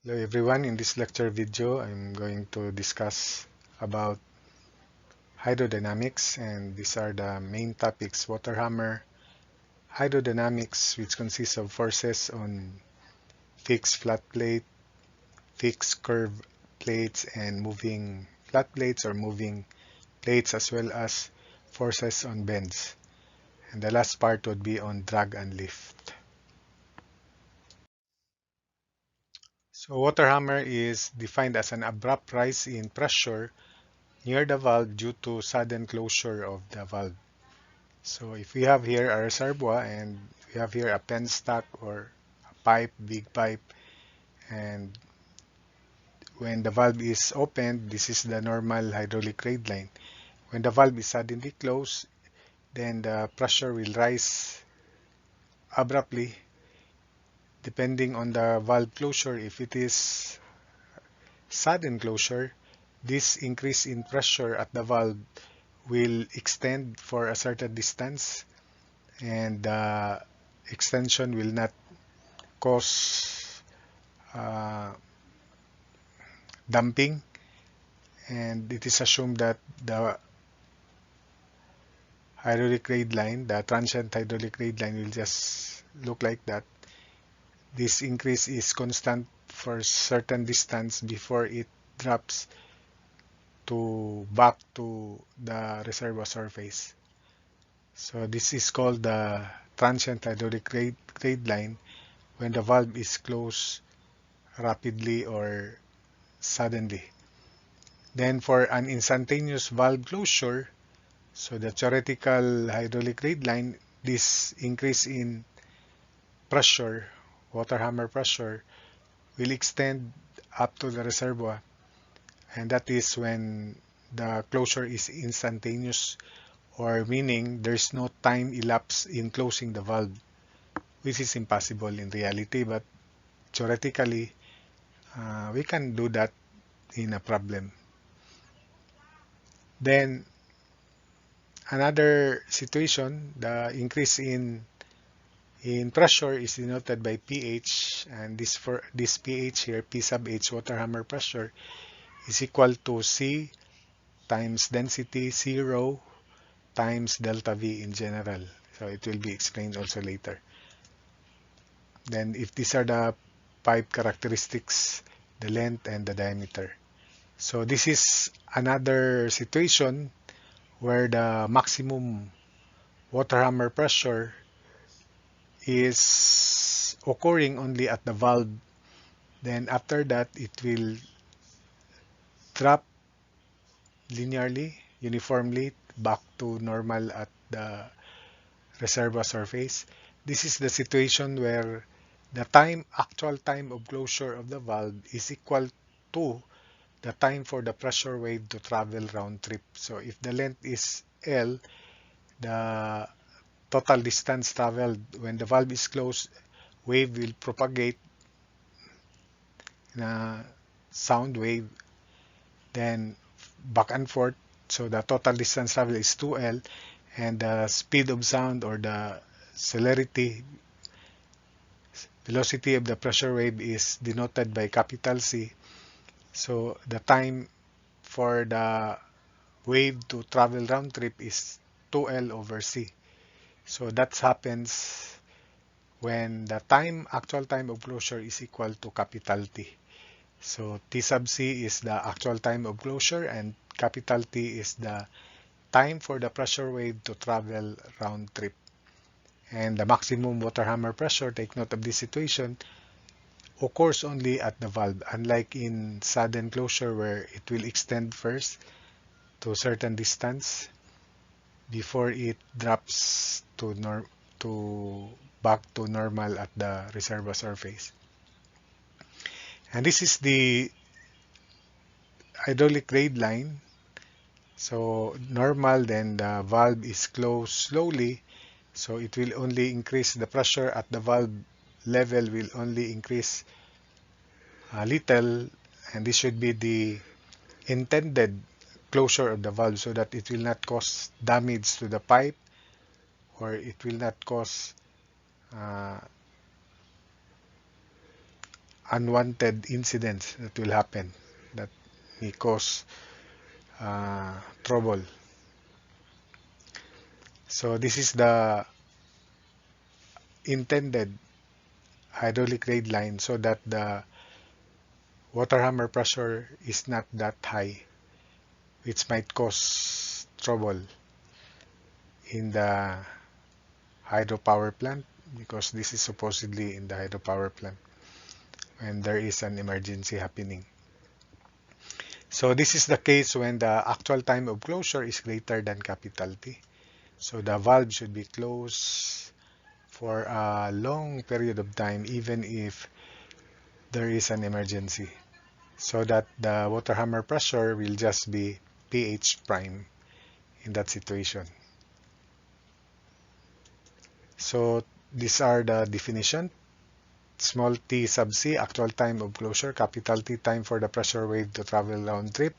Hello everyone, in this lecture video I'm going to discuss about hydrodynamics, and these are the main topics: water hammer, hydrodynamics, which consists of forces on fixed flat plate, fixed curve plates, and moving flat plates or moving plates, as well as forces on bends. And the last part would be on drag and lift. So water hammer is defined as an abrupt rise in pressure near the valve due to sudden closure of the valve. So if we have here a reservoir and we have here a penstock or a pipe, big pipe, and when the valve is opened, this is the normal hydraulic raid line. When the valve is suddenly closed, then the pressure will rise abruptly depending on the valve closure. If it is sudden closure, this increase in pressure at the valve will extend for a certain distance, and the extension will not cause uh, dumping, and it is assumed that the hydraulic raid line, the transient hydraulic raid line, will just look like that. This increase is constant for certain distance before it drops to back to the reservoir surface. So this is called the transient hydraulic raid line when the valve is closed rapidly or suddenly. Then for an instantaneous valve closure, so the theoretical hydraulic raid line, this increase in pressure, water hammer pressure, will extend up to the reservoir, and that is when the closure is instantaneous, or meaning there's no time elapsed in closing the valve, which is impossible in reality, but theoretically we can do that in a problem. Then another situation, the increase in pressure is denoted by pH, and this pH here, P sub H, water hammer pressure, is equal to C times density, C rho, times delta V in general. So it will be explained also later. Then if these are the pipe characteristics, the length and the diameter. So this is another situation where the maximum water hammer pressure is occurring only at the valve. Then after that, it will drop linearly, uniformly back to normal at the reservoir surface. This is the situation where the actual time of closure of the valve is equal to the time for the pressure wave to travel round trip. So if the length is L, the total distance traveled when the valve is closed, wave will propagate in a sound wave, then back and forth. So the total distance traveled is 2L, and the speed of sound, or the celerity, velocity of the pressure wave, is denoted by capital C. So the time for the wave to travel round trip is 2L over C. So that happens when the actual time of closure is equal to capital T. So T sub C is the actual time of closure, and capital T is the time for the pressure wave to travel round trip. And the maximum water hammer pressure, take note of this situation, occurs only at the valve, unlike in sudden closure where it will extend first to a certain distance before it drops to back to normal at the reservoir surface. And this is the hydraulic raid line. So normal, then the valve is closed slowly, so it will only increase the pressure at the valve level, will only increase a little, and this should be the intended closure of the valve so that it will not cause damage to the pipe, or it will not cause uh, unwanted incidents that will happen that may cause trouble. So this is the intended hydraulic raid line so that the water hammer pressure is not that high, which might cause trouble in the hydropower plant, because this is supposedly in the hydropower plant when there is an emergency happening. So this is the case when the actual time of closure is greater than capital T. So the valve should be closed for a long period of time even if there is an emergency, so that the water hammer pressure will just be pH prime in that situation. So these are the definition. Small t sub c, actual time of closure, capital T, time for the pressure wave to travel round trip,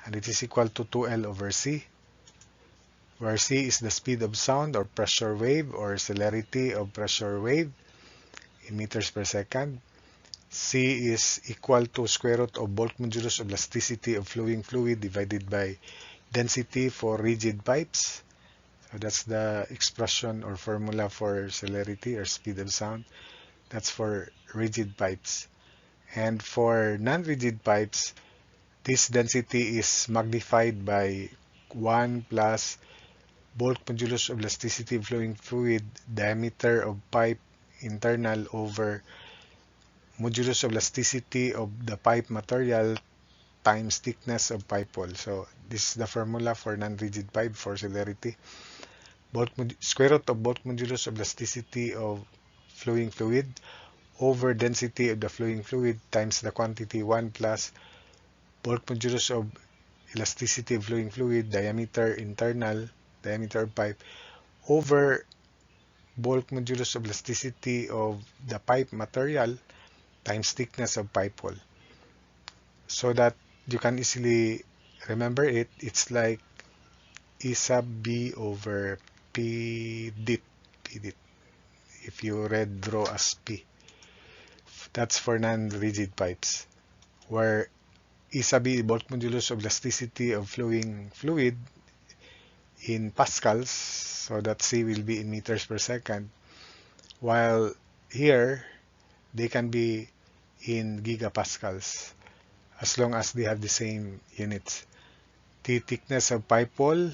and it is equal to 2L over C, where C is the speed of sound or pressure wave or celerity of pressure wave in meters per second. C is equal to square root of bulk modulus of elasticity of flowing fluid divided by density for rigid pipes. So that's the expression or formula for celerity or speed of sound. That's for rigid pipes. And for non-rigid pipes, this density is magnified by 1 plus bulk modulus of elasticity of flowing fluid diameter of pipe internal over modulus of elasticity of the pipe material times thickness of pipe wall. So this is the formula for non-rigid pipe for celerity. Square root of bulk modulus of elasticity of flowing fluid over density of the flowing fluid times the quantity 1 plus bulk modulus of elasticity of flowing fluid diameter internal, diameter of pipe, over bulk modulus of elasticity of the pipe material times thickness of pipe wall. So that you can easily remember it, it's like E sub B over P dit, P dit, if you read draw as P. That's for non-rigid pipes, where E sub B, bulk modulus of elasticity of flowing fluid in pascals, so that C will be in meters per second, while here they can be in gigapascals as long as they have the same units. The thickness of pipe wall,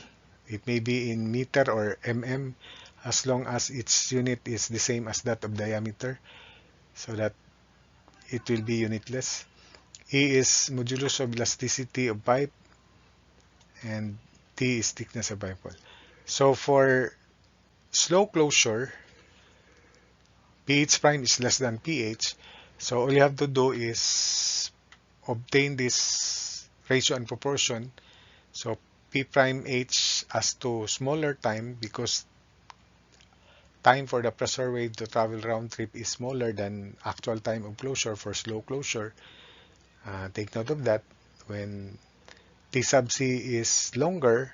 it may be in meter or mm as long as its unit is the same as that of diameter, so that it will be unitless. E is modulus of elasticity of pipe, and T is thickness of pipe wall. So for slow closure, pH prime is less than pH. So all you have to do is obtain this ratio and proportion. So P prime H as to smaller time, because time for the pressure wave to travel round trip is smaller than actual time of closure for slow closure. Take note of that. When T sub C is longer,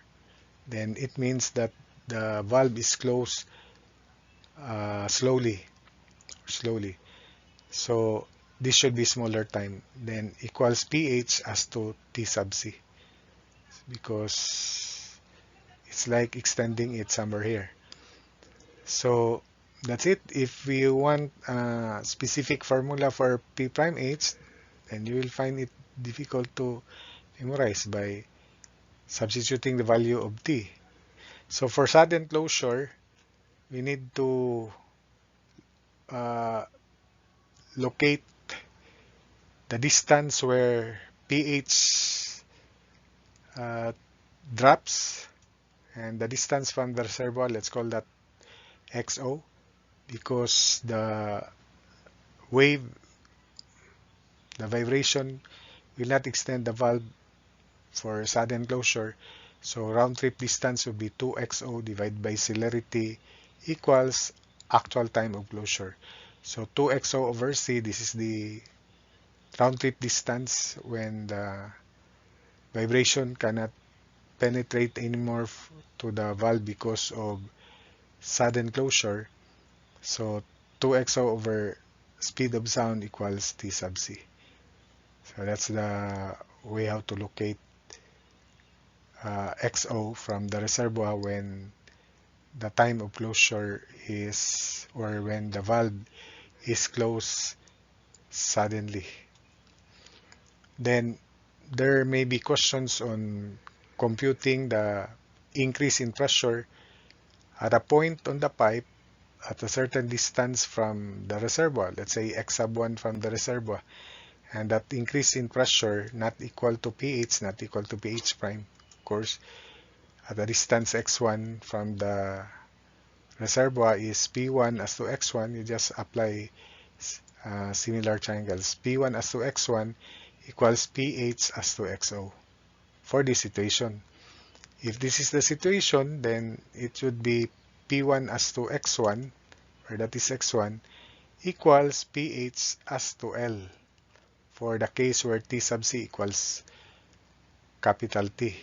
then it means that the valve is closed slowly. So this should be smaller time, then equals pH as to T sub C, because it's like extending it somewhere here. So that's it. If we want a specific formula for P prime H, then you will find it difficult to memorize by substituting the value of T. So for sudden closure, we need to locate the distance where pH drops, and the distance from the reservoir, let's call that XO, because the wave, the vibration will not extend the valve for sudden closure. So round trip distance will be 2XO divided by celerity equals actual time of closure. So 2XO over C, this is the round trip distance when the vibration cannot penetrate anymore to the valve because of sudden closure. So 2XO over speed of sound equals T sub C. So that's the way how to locate XO from the reservoir when the time of closure is, or when the valve is closed suddenly. Then there may be questions on computing the increase in pressure at a point on the pipe at a certain distance from the reservoir, let's say X sub 1 from the reservoir, and that increase in pressure not equal to pH, not equal to pH prime, of course, at a distance x1 from the reservoir is P1 as to x1, you just apply similar triangles. P1 as to x1 equals pH as to xO for this situation. If this is the situation, then it should be P1 as to x1, or that is x1, equals pH as to L for the case where T sub C equals capital T.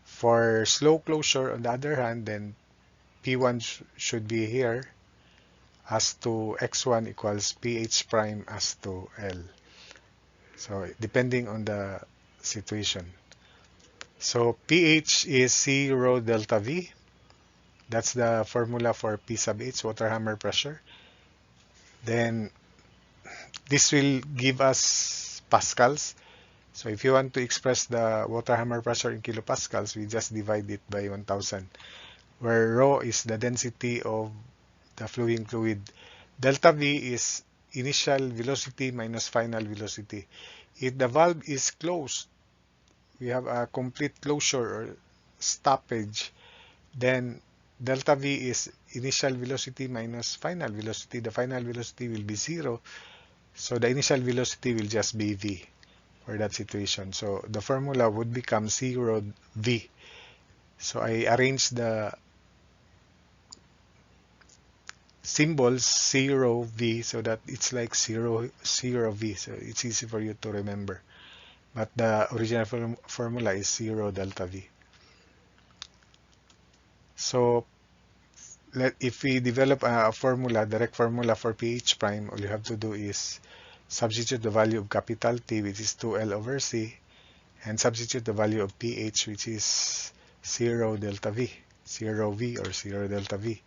For slow closure, on the other hand, then P1 should be here as to x1 equals pH prime as to L. So depending on the situation. So pH is C rho delta V. That's the formula for P sub H, water hammer pressure. Then this will give us pascals. So if you want to express the water hammer pressure in kilopascals, we just divide it by 1000, where rho is the density of the flowing fluid. Delta V is initial velocity minus final velocity. If the valve is closed, we have a complete closure or stoppage, then delta V is initial velocity minus final velocity. The final velocity will be 0, so the initial velocity will just be V for that situation. So the formula would become 0 V. So I arranged the symbols 0 V so that it's like 0 V, so it's easy for you to remember. But the original formula is 0 delta V. So if we develop a formula, direct formula for pH prime, all you have to do is substitute the value of capital T, which is 2L over C, and substitute the value of pH, which is 0 delta V, 0 V or 0 delta V.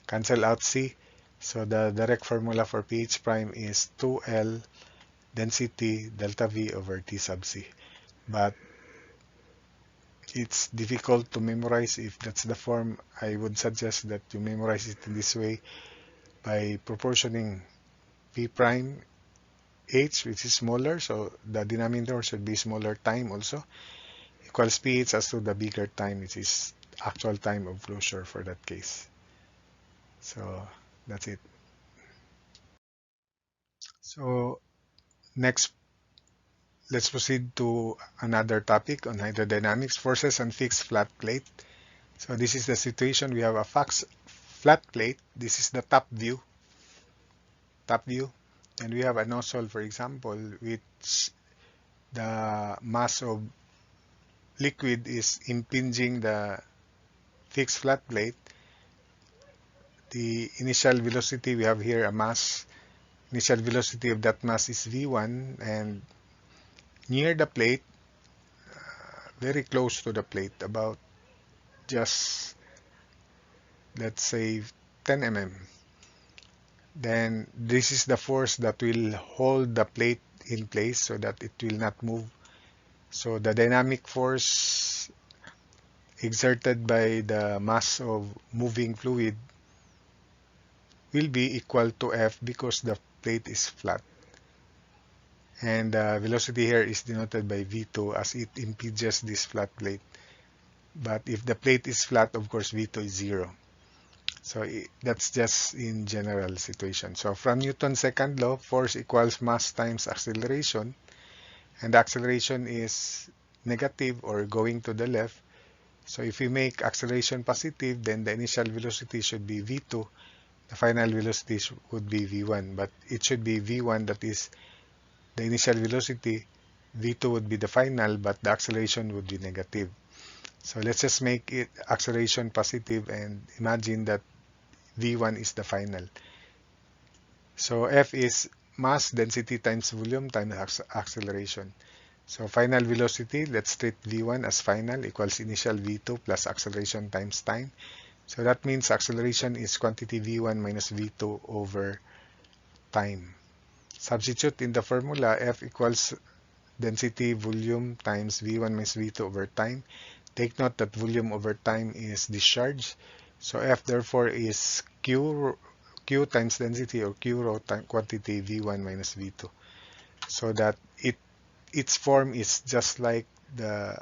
Cancel out C. So the direct formula for pH prime is 2L density delta V over T sub C. But it's difficult to memorize. If that's the form, I would suggest that you memorize it in this way by proportioning P prime H, which is smaller, so the denominator should be smaller time also, equals pH as to the bigger time, which is actual time of closure for that case. So that's it. So next, let's proceed to another topic on hydrodynamics, forces on fixed flat plate. So this is the situation. We have a flat plate. This is the top view. And we have a nozzle, for example, which the mass of liquid is impinging the fixed flat plate. The initial velocity, we have here a mass. Initial velocity of that mass is V1, and near the plate, very close to the plate, about just, let's say, 10 mm. Then this is the force that will hold the plate in place so that it will not move. So the dynamic force exerted by the mass of moving fluid will be equal to F because the plate is flat. And the velocity here is denoted by V2 as it impedes this flat plate. But if the plate is flat, of course, V2 is 0. So that's just in general situation. So from Newton's second law, force equals mass times acceleration. And the acceleration is negative or going to the left. So if we make acceleration positive, then the initial velocity should be V2. The final velocity would be V1. But it should be V1, that is the initial velocity. V2 would be the final, but the acceleration would be negative. So let's just make it acceleration positive and imagine that V1 is the final. So F is mass density times volume times acceleration. So final velocity, let's treat V1 as final equals initial V2 plus acceleration times time. So that means acceleration is quantity V1 minus V2 over time. Substitute in the formula, F equals density volume times V1 minus V2 over time. Take note that volume over time is discharge. So F therefore is Q times density, or Q rho time quantity V1 minus V2. So that its form is just like the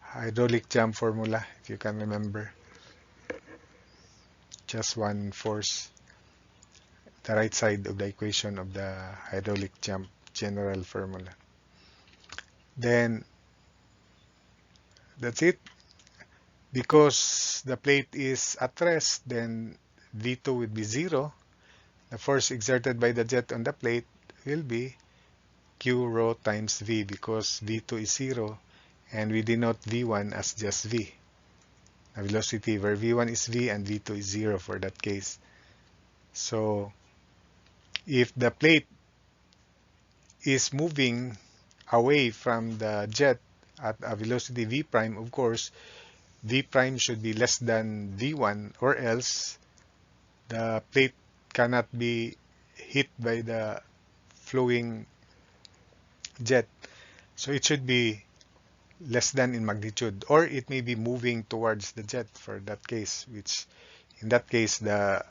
hydraulic jump formula, if you can remember. Just one force, the right side of the equation of the hydraulic jump general formula. Then that's it. Because the plate is at rest, then V2 would be 0. The force exerted by the jet on the plate will be Q rho times V, because V2 is 0 and we denote V1 as just V. The velocity where V1 is V and V2 is 0 for that case. So if the plate is moving away from the jet at a velocity V prime, of course, V prime should be less than V1, or else the plate cannot be hit by the flowing jet. So it should be less than in magnitude, or it may be moving towards the jet for that case, which in that case the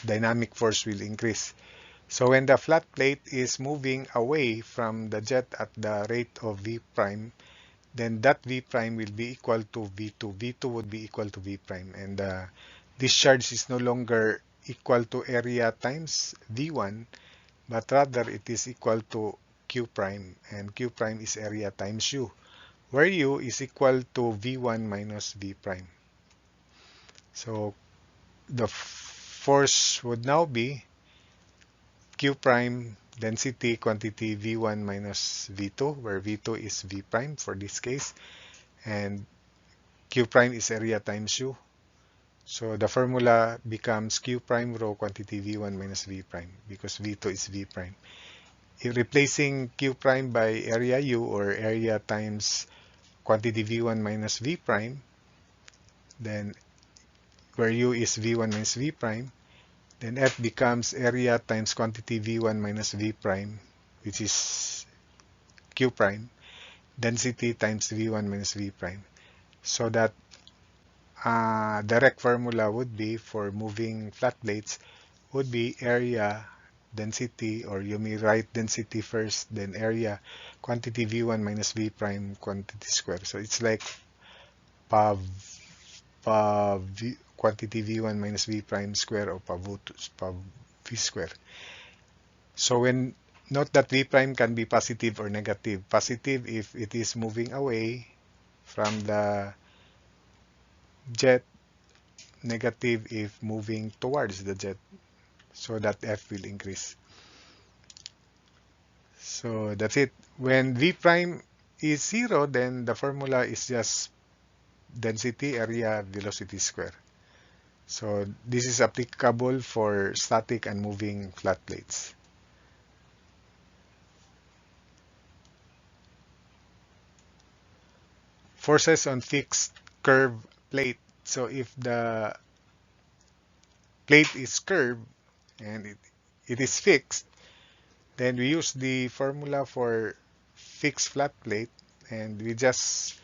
dynamic force will increase. So when the flat plate is moving away from the jet at the rate of V prime, then that V prime will be equal to V2. V2 would be equal to V prime, and the discharge is no longer equal to area times V1, but rather it is equal to Q prime, and Q prime is area times U, where U is equal to V1 minus V prime. So the force would now be Q prime density quantity V1 minus V2, where V2 is V prime for this case, and Q prime is area times U. So the formula becomes Q prime rho quantity V1 minus V prime, because V2 is V prime. If replacing Q prime by area U, or area times quantity V1 minus V prime, then where U is V1 minus V prime, then F becomes area times quantity V1 minus V prime, which is Q prime, density times V1 minus V prime. So that direct formula would be, for moving flat plates, would be area density, or you may write density first, then area quantity V1 minus V prime quantity square. So it's like quantity V1 minus V prime square, or pav V square. So when note that V prime can be positive or negative. Positive if it is moving away from the jet, negative if moving towards the jet, so that F will increase. So that's it. When V prime is 0, then the formula is just density area velocity square. So this is applicable for static and moving flat plates. Forces on fixed curve plate. So if the plate is curved and it is fixed, then we use the formula for fixed flat plate, and we just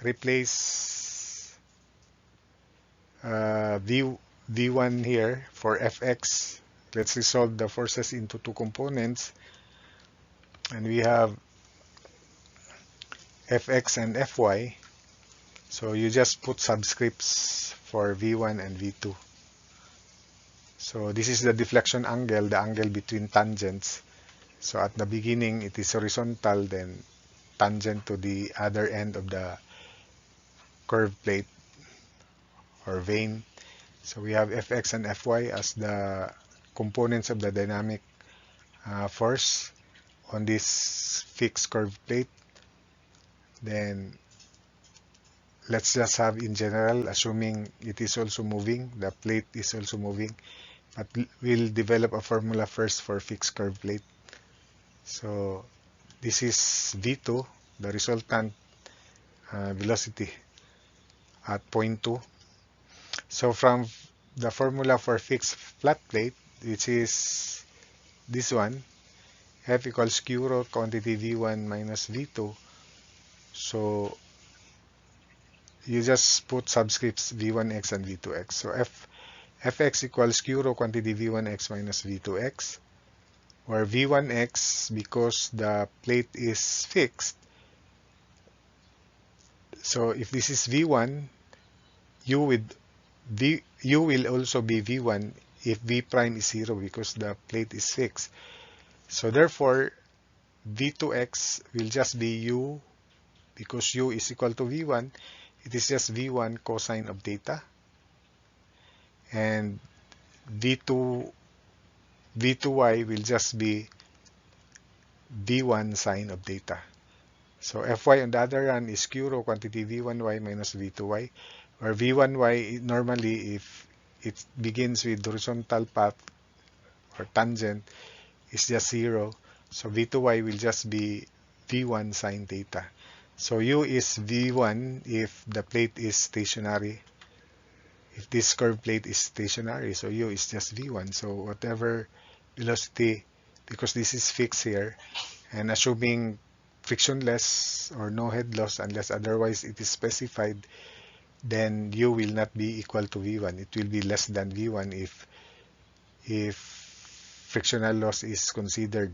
replace V1 here for Fx. Let's resolve the forces into two components, and we have Fx and Fy. So you just put subscripts for V1 and V2. So this is the deflection angle, the angle between tangents. So at the beginning it is horizontal, then tangent to the other end of the curved plate or vane. So we have Fx and Fy as the components of the dynamic force on this fixed curved plate. Then let's just have in general, assuming it is also moving, the plate is also moving, But we'll develop a formula first for fixed curve plate. So this is V2, the resultant velocity at point 2. So from the formula for fixed flat plate, which is this one, F equals Q rho quantity V1 minus V2. So you just put subscripts V1x and V2x. So Fx equals Q rho quantity V1x minus V2x, where V1x, because the plate is fixed, so if this is V1, U will also be V1 if V prime is 0 because the plate is fixed. So therefore, V2x will just be U, because U is equal to V1, it is just V1 cosine of theta. And V2y will just be V1 sine of theta. So Fy on the other hand is Q rho quantity V1y minus V2y, where V1y normally, if it begins with horizontal path or tangent, is just 0. So V2y will just be V1 sine theta. So U is V1 if the plate is stationary. If this curved plate is stationary, so U is just V1. So whatever velocity, because this is fixed here, and assuming frictionless or no head loss unless otherwise it is specified, then U will not be equal to V1. It will be less than V1 if frictional loss is considered.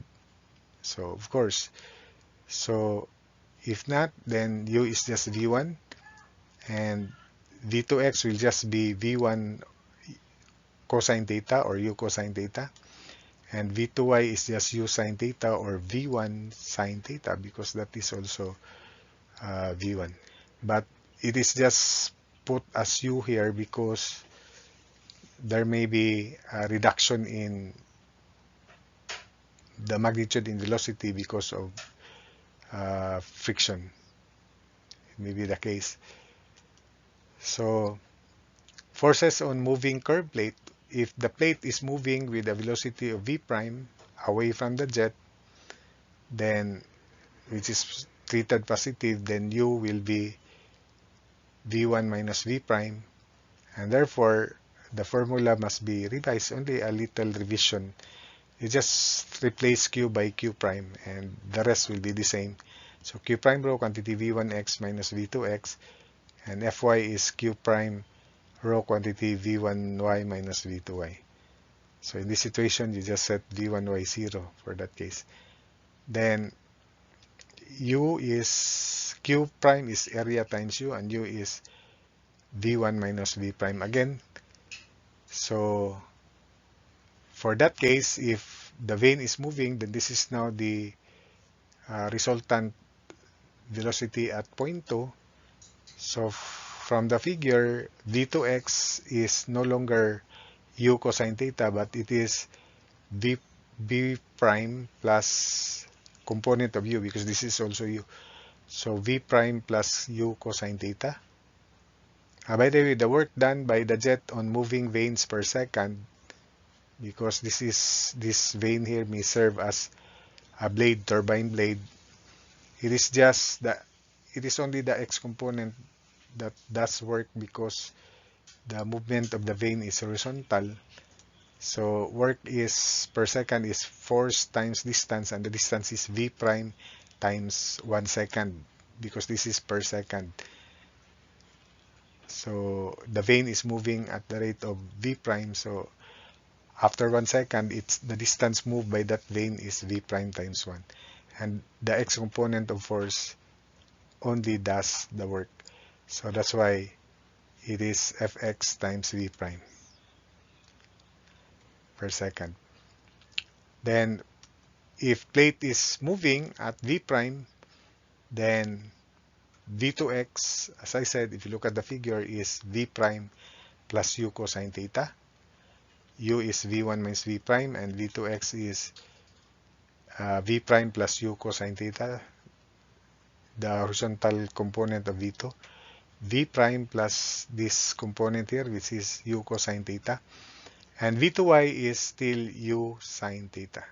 So of course, so if not, then U is just V1, and V2x will just be V1 cosine theta or U cosine theta, and V2y is just U sine theta or V1 sine theta, because that is also V1. But it is just put as U here because there may be a reduction in the magnitude in velocity because of friction. It may be the case. So forces on moving curved plate, if the plate is moving with a velocity of V prime away from the jet, then which is treated positive, then U will be V1 minus V prime, and therefore the formula must be revised. Only a little revision. You just replace Q by Q prime and the rest will be the same. So Q prime rho quantity V1x minus V2x, and Fy is Q prime rho quantity V1y minus V2y. So in this situation, you just set V1y 0 for that case. Then U is, Q prime is area times U, and U is V1 minus V prime again. So for that case, if the vane is moving, then this is now the resultant velocity at point 2. So from the figure, V2x is no longer U cosine theta, but it is V prime plus component of U, because this is also U. So V prime plus U cosine theta. By the way, the work done by the jet on moving vanes per second, because this vane here may serve as a blade, turbine blade. It is only the x component that does work because the movement of the vane is horizontal. So work is per second is force times distance, and the distance is V prime times 1 second, because this is per second. So the vane is moving at the rate of V prime. So after 1 second, it's the distance moved by that vane is V prime times 1. And the x component of force only does the work. So that's why it is Fx times V prime per second. Then if plate is moving at V prime, then V2x, as I said, if you look at the figure, is V prime plus U cosine theta. U is V1 minus V prime, and V2x is V prime plus U cosine theta, the horizontal component of V2. V prime plus this component here, which is U cosine theta. And V2y is still u sine theta.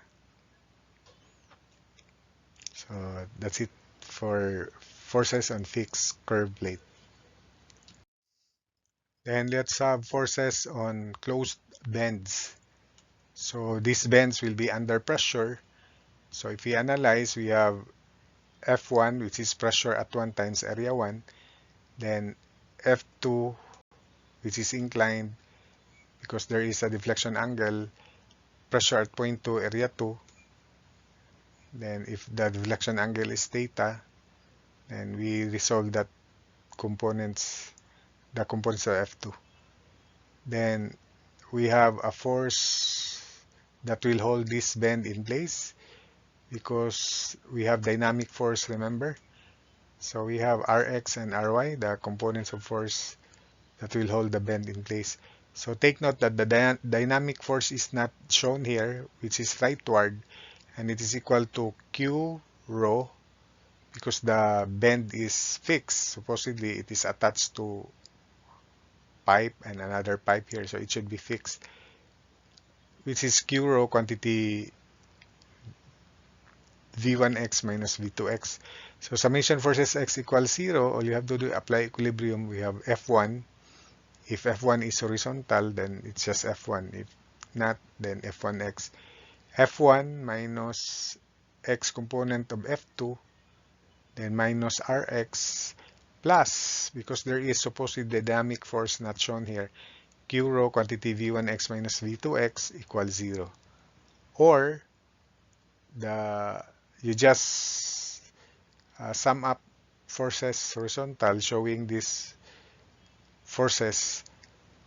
So that's it for forces on fixed curved plate. Then let's have forces on closed bends. So these bends will be under pressure. So if we analyze, we have F1, which is pressure at 1 times area 1. Then F2, which is inclined because there is a deflection angle, pressure at point 2, area 2. Then if the deflection angle is theta, then we resolve that the components of F2. Then we have a force that will hold this bend in place because we have dynamic force, remember? So we have Rx and Ry, the components of force that will hold the bend in place. So take note that the dynamic force is not shown here, which is rightward, and it is equal to Q rho because the bend is fixed. Supposedly it is attached to pipe and another pipe here, so it should be fixed, which is Q rho quantity V1x minus V2x. So summation forces x equals 0. All you have to do, apply equilibrium. We have F1. If F1 is horizontal, then it's just F1. If not, then F1x. F1 minus x component of F2, then minus Rx plus, because there is supposedly the dynamic force not shown here, Q rho quantity V1x minus V2x equals 0. Or you just sum up forces horizontal showing these forces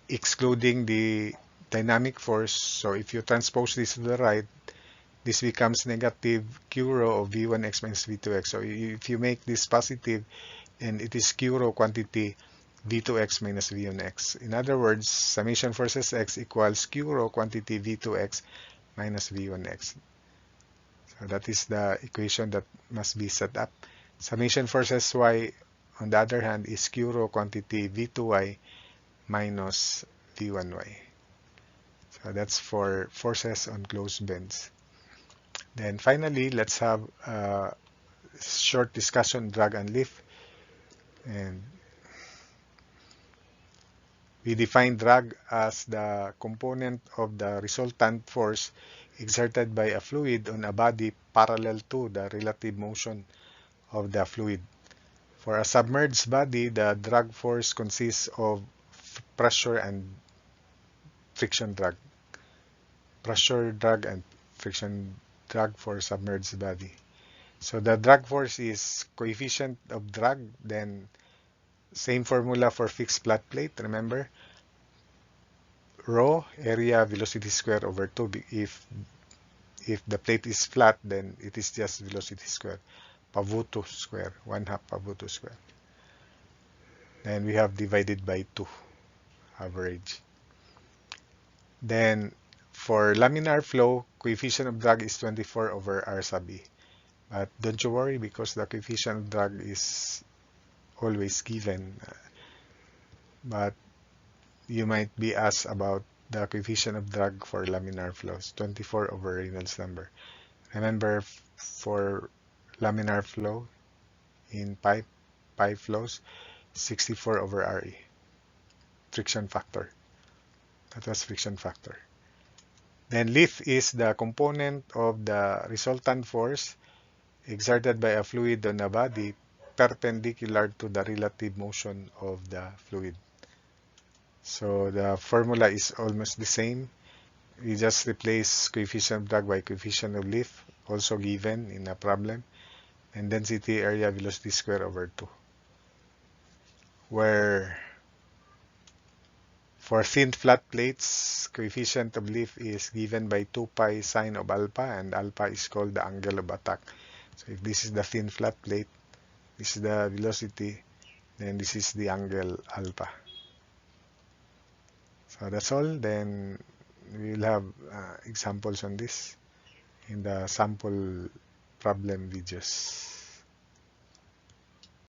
excluding the dynamic force. So if you transpose this to the right, this becomes negative Q rho of V1x minus V2x. So if you make this positive, then it is Q rho quantity V2x minus V1x. In other words, summation forces x equals Q rho quantity V2x minus V1x. So that is the equation that must be set up. Summation forces y, on the other hand, is Q rho quantity V2y minus V1y. So that's for forces on closed bends. Then finally, let's have a short discussion, drag and lift. And we define drag as the component of the resultant force exerted by a fluid on a body parallel to the relative motion of the fluid. For a submerged body, the drag force consists of pressure and friction drag. Pressure drag and friction drag for submerged body. So the drag force is coefficient of drag, then same formula for fixed flat plate, remember? Rho, area velocity square over 2. If the plate is flat, then it is just velocity square. Pavuto square, 1/2 Pavuto square. Then we have divided by 2, average. Then for laminar flow, coefficient of drag is 24 over R sub E. But don't you worry because the coefficient of drag is always given. But you might be asked about the coefficient of drag for laminar flows, 24 over Reynolds number. Remember, for laminar flow in pipe flows, 64 over Re, friction factor. That was friction factor. Then lift is the component of the resultant force exerted by a fluid on a body perpendicular to the relative motion of the fluid. So the formula is almost the same. We just replace coefficient of drag by coefficient of lift, also given in a problem, and density area velocity square over 2. Where for thin flat plates, coefficient of lift is given by 2 pi sine of alpha, and alpha is called the angle of attack. So if this is the thin flat plate, this is the velocity, then this is the angle alpha. So that's all. Then we will have examples on this in the sample problem videos.